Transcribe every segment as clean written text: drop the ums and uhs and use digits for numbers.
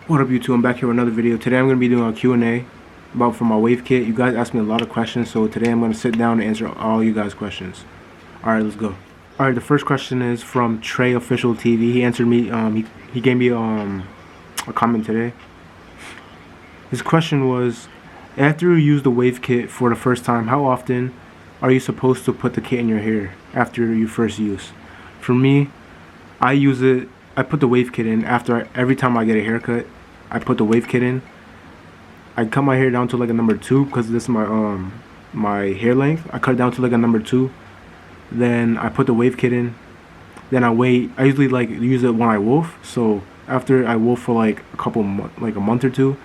What up YouTube, I'm back here with another video. Today I'm going to be doing a Q&A for my wave kit. You guys asked me a lot of questions, so today I'm going to sit down and answer all you guys' questions. Alright, let's go. Alright, the first question is from Trey Official TV. He answered me, he gave me a comment today. His question was, after you use the wave kit for the first time, how often are you supposed to put the kit in your hair after your first use? For me, I put the wave kit in every time I get a haircut. I put the wave kit in. I cut my hair down to like a number 2 because this is my hair length. I cut it down to like a number 2. Then I put the wave kit in. Then I wait. I usually like use it when I wolf. So after I wolf for like a month or two,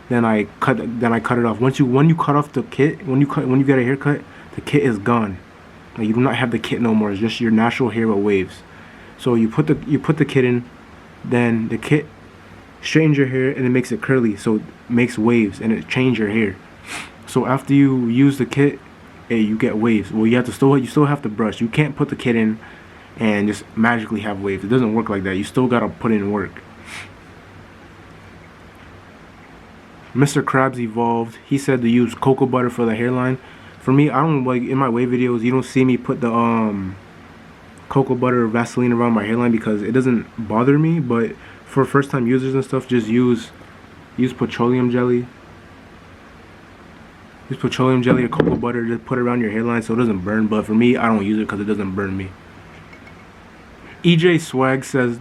then I cut it off. When you cut off the kit, when you get a haircut, the kit is gone. Like, you do not have the kit no more. It's just your natural hair with waves. So you put the kit in, then the kit straightens your hair and it makes it curly, so it makes waves and it changes your hair. So after you use the kit, you get waves. Well, you still have to brush. You can't put the kit in and just magically have waves. It doesn't work like that. You still gotta put in work. Mr. Krabs Evolved, he said to use cocoa butter for the hairline. For me, I don't like, in my wave videos, you don't see me put the cocoa butter or Vaseline around my hairline because it doesn't bother me. But for first time users and stuff, just use petroleum jelly. Use petroleum jelly or cocoa butter to put it around your hairline so it doesn't burn. But for me, I don't use it because it doesn't burn me. EJ Swag says,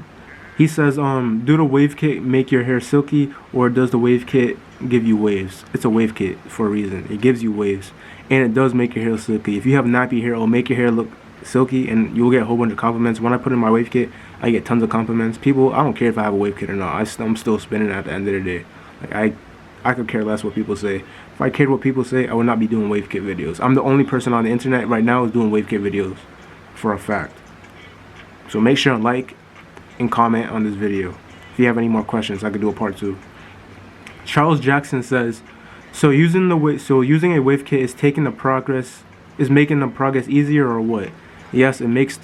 do the wave kit make your hair silky, or does the wave kit give you waves? It's a wave kit for a reason. It gives you waves, and it does make your hair silky. If you have nappy hair, it'll make your hair look silky, and you'll get a whole bunch of compliments. When I put in my wave kit, I get tons of compliments. People, I don't care if I have a wave kit or not. I'm still spinning at the end of the day. Like, I could care less what people say. If I cared what people say, I would not be doing wave kit videos. I'm the only person on the internet right now who's doing wave kit videos, for a fact. So make sure to like and comment on this video. If you have any more questions, I could do a part 2. Charles Jackson says, using a wave kit is making the progress easier, or what? Yes, it makes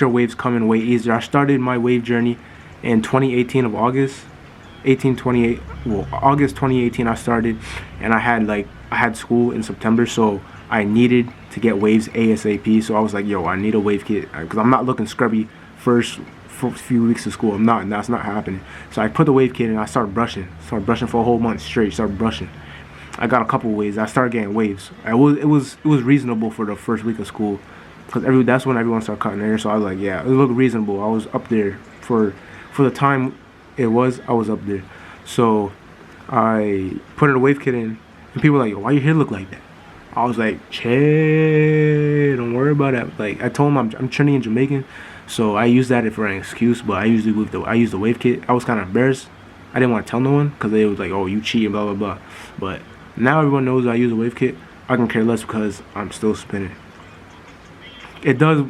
your waves come in way easier. I started my wave journey in 2018 of August 2018 I started, and I had school in September, so I needed to get waves ASAP. So I was like, yo, I need a wave kit because I'm not looking scrubby for a few weeks of school. That's not happening. So I put the wave kit in and I started brushing for a whole month straight. Started brushing. I got a couple waves. I started getting waves. It was reasonable for the first week of school because that's when everyone started cutting their hair. So I was like, yeah, it looked reasonable. I was up there for the time I was up there. So I put in a wave kit in, and people were like, why your hair look like that? I was like, chill, don't worry about that. Like, I told them I'm Trinity and Jamaican, so I used that for an excuse. But I used the wave kit. I was kind of embarrassed. I didn't want to tell no one because they was like, oh, you cheating, blah blah blah. But now everyone knows I use a wave kit. I can care less because I'm still spinning. It does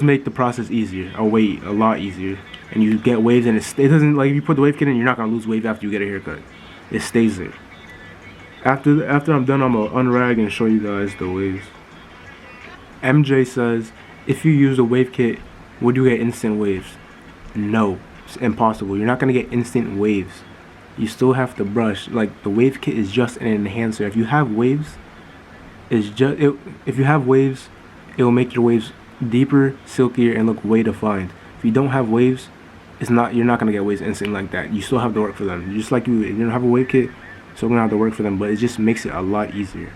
make the process easier, a lot easier, and you get waves, and it doesn't, like, if you put the wave kit in, you're not gonna lose wave after you get a haircut. It stays there. After I'm done, I'm gonna unrag and show you guys the waves. MJ says, if you use a wave kit, would you get instant waves? No, it's impossible. You're not gonna get instant waves. You still have to brush. Like, the wave kit is just an enhancer. If you have waves, it will make your waves deeper, silkier, and look way defined. If you don't have waves, you're not gonna get waves instantly like that. You still have to work for them. Just like you don't have a wave kit, so we're gonna have to work for them, but it just makes it a lot easier.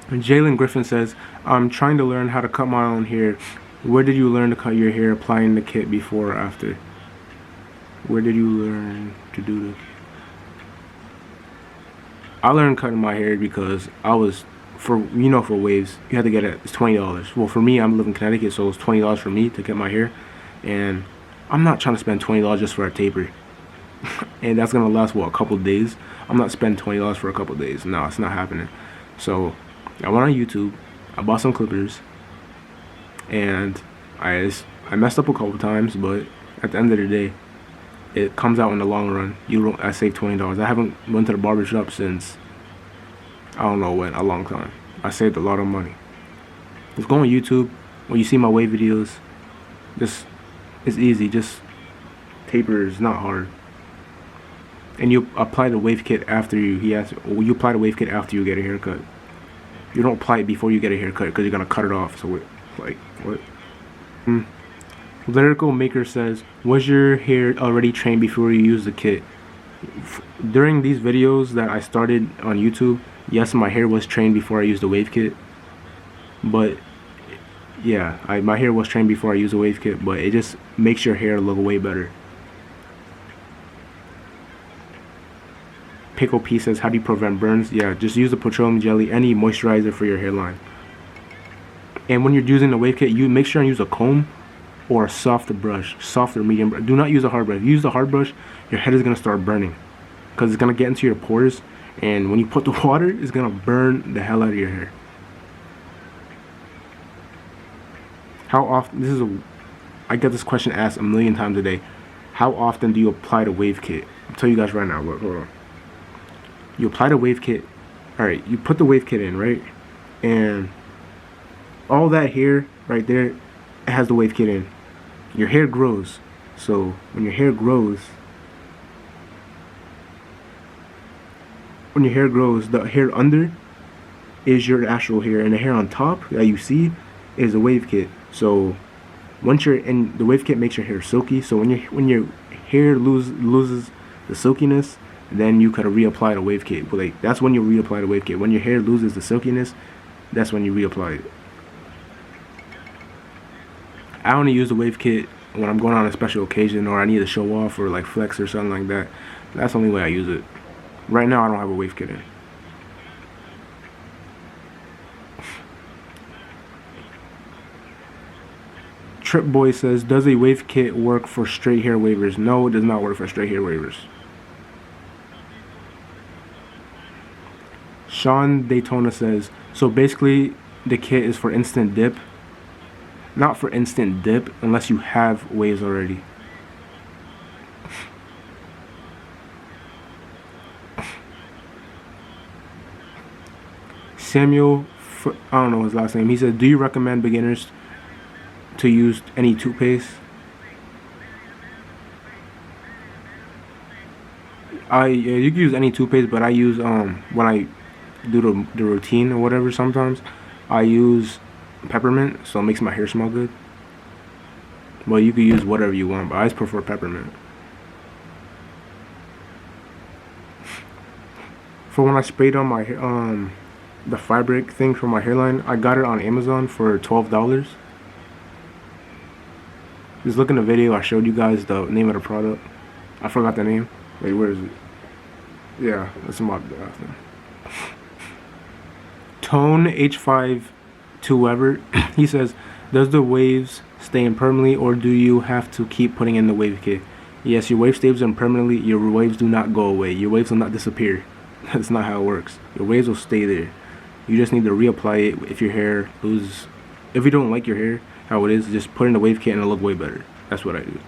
And Jalen Griffin says, I'm trying to learn how to cut my own hair. Where did you learn to cut your hair, applying the kit before or after? Where did you learn to do the kit? I learned cutting my hair because for waves, you had to get it's $20. Well, for me, I'm living in Connecticut, so it's $20 for me to get my hair, and I'm not trying to spend $20 just for a taper. And that's gonna last a couple of days. I'm not spending $20 for a couple of days. No, it's not happening. So I went on YouTube, I bought some clippers, and I messed up a couple times, but at the end of the day, it comes out in the long run. I saved $20. I haven't went to the barber shop since, I don't know when, a long time. I saved a lot of money. Just go on YouTube. When you see my wave videos, it's easy. Just taper is not hard. And you apply the wave kit after you apply the wave kit after you get a haircut. You don't apply it before you get a haircut because you're gonna cut it off. So like what? Lyrical Maker says, was your hair already trained before you used the kit? During these videos that I started on YouTube, yes, my hair was trained before I used the wave kit. But yeah, my hair was trained before I used the wave kit, but it just makes your hair look way better. Pickle P says, how do you prevent burns? Yeah, just use the petroleum jelly, any moisturizer for your hairline. And when you're using the wave kit, you make sure and use a comb or a softer brush, soft or medium brush. Do not use a hard brush. If you use the hard brush, your head is gonna start burning because it's gonna get into your pores, and when you put the water, it's gonna burn the hell out of your hair. How often? I get this question asked a million times a day. How often do you apply the wave kit? I'll tell you guys right now. Look, hold on. You apply the wave kit. All right, you put the wave kit in, right, and all that hair right there, it has the wave kit in. Your hair grows, so when your hair grows, the hair under is your actual hair, and the hair on top that you see is a wave kit. So once you're in, the wave kit makes your hair silky. So when your hair loses the silkiness, then you could reapply the wave kit. But like, that's when you reapply the wave kit. When your hair loses the silkiness, that's when you reapply it. I only use the wave kit when I'm going on a special occasion or I need to show off or like flex or something like that. That's the only way I use it. Right now I don't have a wave kit in. Trip Boy says, does a wave kit work for straight hair wavers? No, it does not work for straight hair wavers. Sean Daytona says, so basically the kit is for instant dip. Not for instant dip unless you have waves already. Samuel, I don't know his last name. He said, do you recommend beginners to use any toothpaste? Yeah, you can use any toothpaste, but I use when I do the routine or whatever, sometimes I use peppermint, so it makes my hair smell good. Well, you can use whatever you want, but I just prefer peppermint. For when I sprayed on my the fabric thing for my hairline, I got it on Amazon for $12. Just look in the video, I showed you guys the name of the product. I forgot the name. Wait, where is it? Yeah, that's my thing. Tone H5 to whoever, he says, does the waves stay in permanently or do you have to keep putting in the wave kit? Yes, your wave stays in permanently. Your waves do not go away. Your waves will not disappear. That's not how it works. Your waves will stay there. You just need to reapply it if your hair loses. If you don't like your hair how it is, just put in the wave kit and it'll look way better. That's what I do.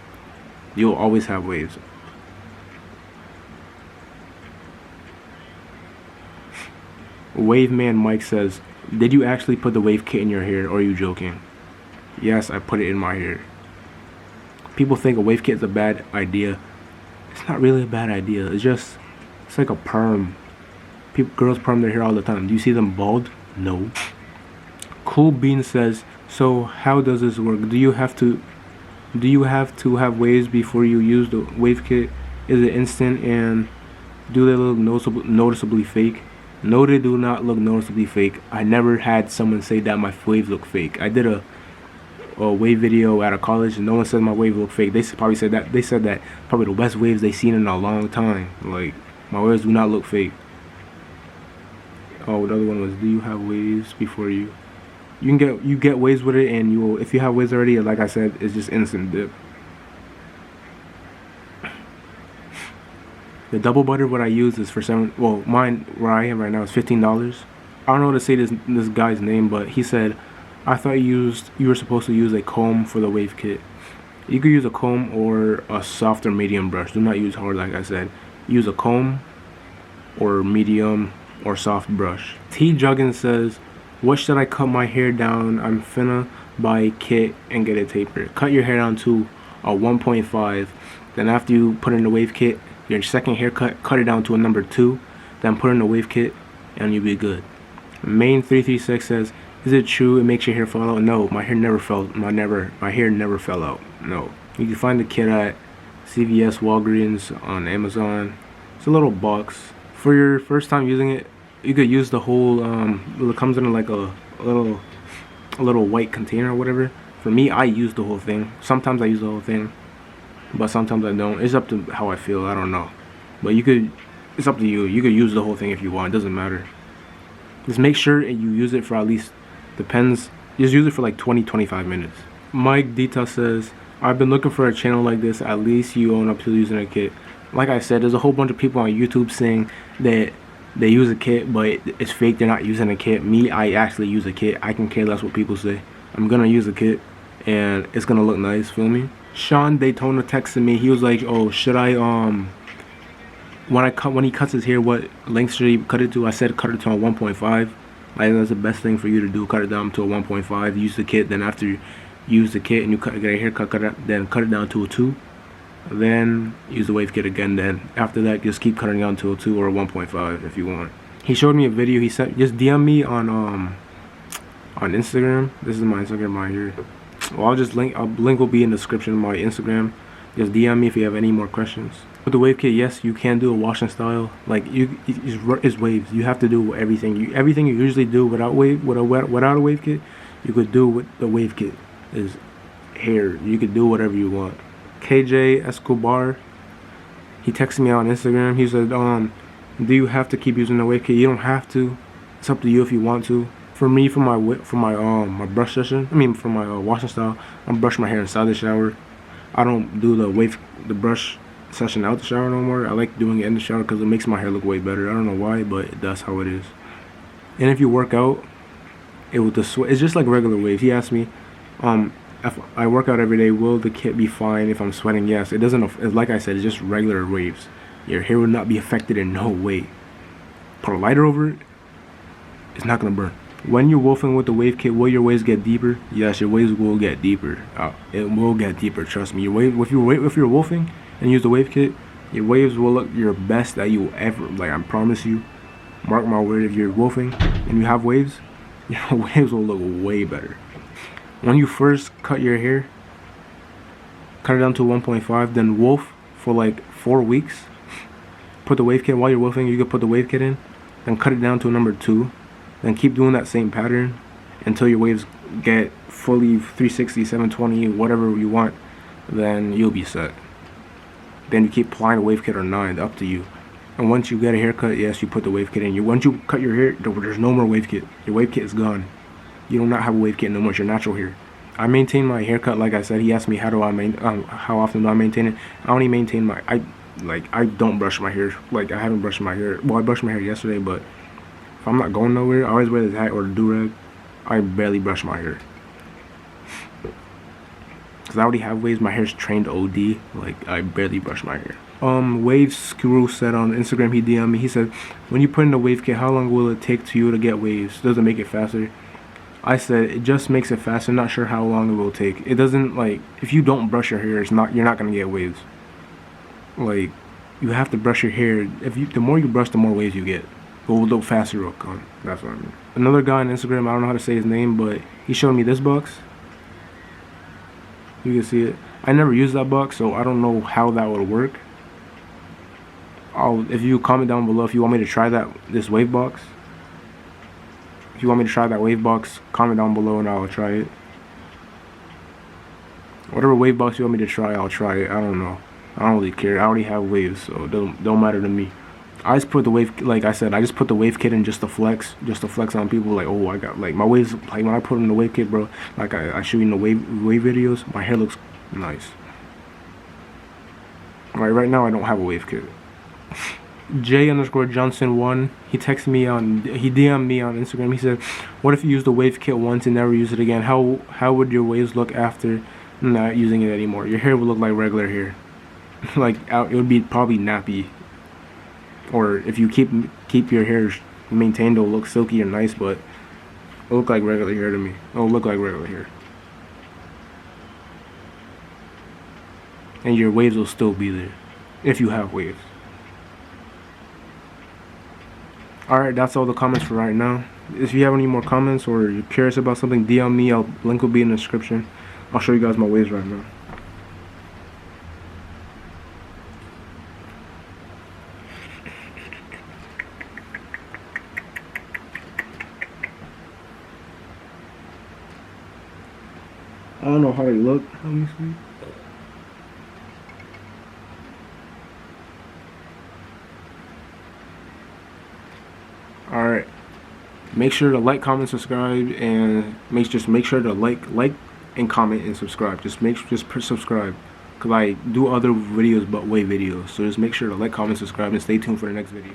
You'll always have waves. Waveman Mike says, did you actually put the wave kit in your hair or are you joking? Yes, I put it in my hair. People think a wave kit is a bad idea. It's not really a bad idea. It's like a perm. Girls perm their hair all the time. Do you see them bald? No. Cool Bean says, so how does this work? Do you have to have waves before you use the wave kit? Is it instant and do they look noticeably fake? No, they do not look noticeably fake. I never had someone say that my waves look fake. I did a wave video at a college and no one said my wave looked fake. They probably said that. They said that probably the best waves they've seen in a long time. Like, my waves do not look fake. Oh, the other one was, do you have waves before you get waves with it, and if you have waves already, like I said, it's just instant dip. The double butter what I use is for mine where I am right now is $15. I don't know how to say this guy's name, but he said, I thought you were supposed to use a comb for the wave kit. You could use a comb or a soft or medium brush. Do not use hard, like I said. Use a comb or medium or soft brush. T Juggins says, what should I cut my hair down? I'm finna buy a kit and get it tapered. Cut your hair down to a 1.5 Then after you put in the wave kit, your second haircut, cut it down to a number 2. Then put in the wave kit, and you'll be good. Main 336 says, is it true it makes your hair fall out? No, my hair never fell. My hair never fell out. No. You can find the kit at CVS, Walgreens, on Amazon. It's a little box. For your first time using it, you could use the whole. It comes in like a little white container or whatever. For me, I use the whole thing. Sometimes I use the whole thing, but sometimes I don't. It's up to how I feel. I don't know. But you could. It's up to you. You could use the whole thing if you want. It doesn't matter. Just make sure you use it for at least. Depends. Just use it for like 20-25 minutes. Mike Dita says, I've been looking for a channel like this. At least you own up to using a kit. Like I said, there's a whole bunch of people on YouTube saying that they use a kit, but it's fake. They're not using a kit. Me, I actually use a kit. I can care less what people say. I'm gonna use a kit, and it's gonna look nice. Feel me? Sean Daytona texted me. He was like, "Oh, should I when he cuts his hair, what length should he cut it to?" I said, cut it to a 1.5. Like that's the best thing for you to do. Cut it down to a 1.5. Use the kit. Then after you use the kit and you get a haircut, then cut it down to a 2. Then use the wave kit again. Then after that, just keep cutting down to a 2 or a 1.5 if you want. He showed me a video. He said, just DM me on Instagram. This is my Instagram right here. Well, I'll just link will be in the description of my Instagram. Just DM me if you have any more questions. With the wave kit, yes, you can do a washing style. Like it's waves. You have to do everything. Everything you usually do without a wave kit, you could do with the wave kit. Is hair. You could do whatever you want. KJ Escobar, he texted me on Instagram. He said, do you have to keep using the wave kit? You don't have to. It's up to you if you want to. For me, for my brush session, for my washing style, I'm brushing my hair inside the shower. I don't do the brush session out the shower no more. I like doing it in the shower because it makes my hair look way better. I don't know why, but that's how it is. And if you work out, it's just like regular waves. He asked me, if I work out every day, will the kit be fine if I'm sweating? Yes. It doesn't. Like I said, it's just regular waves. Your hair will not be affected in no way. Put a lighter over it, it's not gonna burn. When you're wolfing with the wave kit, will your waves get deeper? Yes, your waves will get deeper. It will get deeper. Trust me. If you're wolfing and use the wave kit, your waves will look your best that you ever. Like I promise you, mark my word. If you're wolfing and you have waves, your waves will look way better. When you first cut your hair, cut it down to 1.5, then wolf for like 4 weeks. Put the wave kit while you're wolfing. You can put the wave kit in, then cut it down to a number 2. Then keep doing that same pattern until your waves get fully 360, 720, whatever you want. Then you'll be set. Then you keep applying the wave kit or 9, up to you. And once you get a haircut, yes, you put the wave kit in. Once you cut your hair, there's no more wave kit. Your wave kit is gone. You do not have a wave kit no more. It's your natural hair. I maintain my haircut. Like I said, he asked me how often do I maintain it. I only maintain I don't brush my hair. Like I haven't brushed my hair. Well, I brushed my hair yesterday, but if I'm not going nowhere, I always wear this hat or the do-rag. I barely brush my hair. Because I already have waves. My hair's trained OD. Like, I barely brush my hair. Wave Screw said on Instagram, he DM'd me. He said, when you put in the wave kit, how long will it take to you to get waves? Does it make it faster? I said, it just makes it faster. I'm not sure how long it will take. It doesn't, like, if you don't brush your hair, you're not going to get waves. Like, you have to brush your hair. The more you brush, the more waves you get. But a little faster will come. That's what I mean. Another guy on Instagram, I don't know how to say his name, but he showed me this box. You can see it. I never used that box, so I don't know how that would work. If you comment down below if you want me to try this wave box. If you want me to try that wave box, comment down below and I'll try it. Whatever wave box you want me to try, I'll try it. I don't know. I don't really care. I already have waves, so it don't matter to me. I just put the wave, like I said, I just put the wave kit in just to flex on people. Like, oh, I got, like, my waves, like, when I put in the wave kit, bro, like, I show you in the wave videos, my hair looks nice. Right now, I don't have a wave kit. J_Johnson1, he texted me he DM'd me on Instagram. He said, what if you use the wave kit once and never use it again? How would your waves look after not using it anymore? Your hair would look like regular hair. Like, it would be probably nappy. Or if you keep your hair maintained, it'll look silky and nice, but it'll look like regular hair to me. It'll look like regular hair. and your waves will still be there if you have waves. Alright, that's all the comments for right now. If you have any more comments or you're curious about something, DM me. Link will be in the description. I'll show you guys my waves right now. I don't know how they look. Let me see. Alright. Make sure to like, comment, subscribe, and make sure to like and comment and subscribe. Just subscribe, cause I do other videos but wave videos. So just make sure to like, comment, subscribe, and stay tuned for the next video.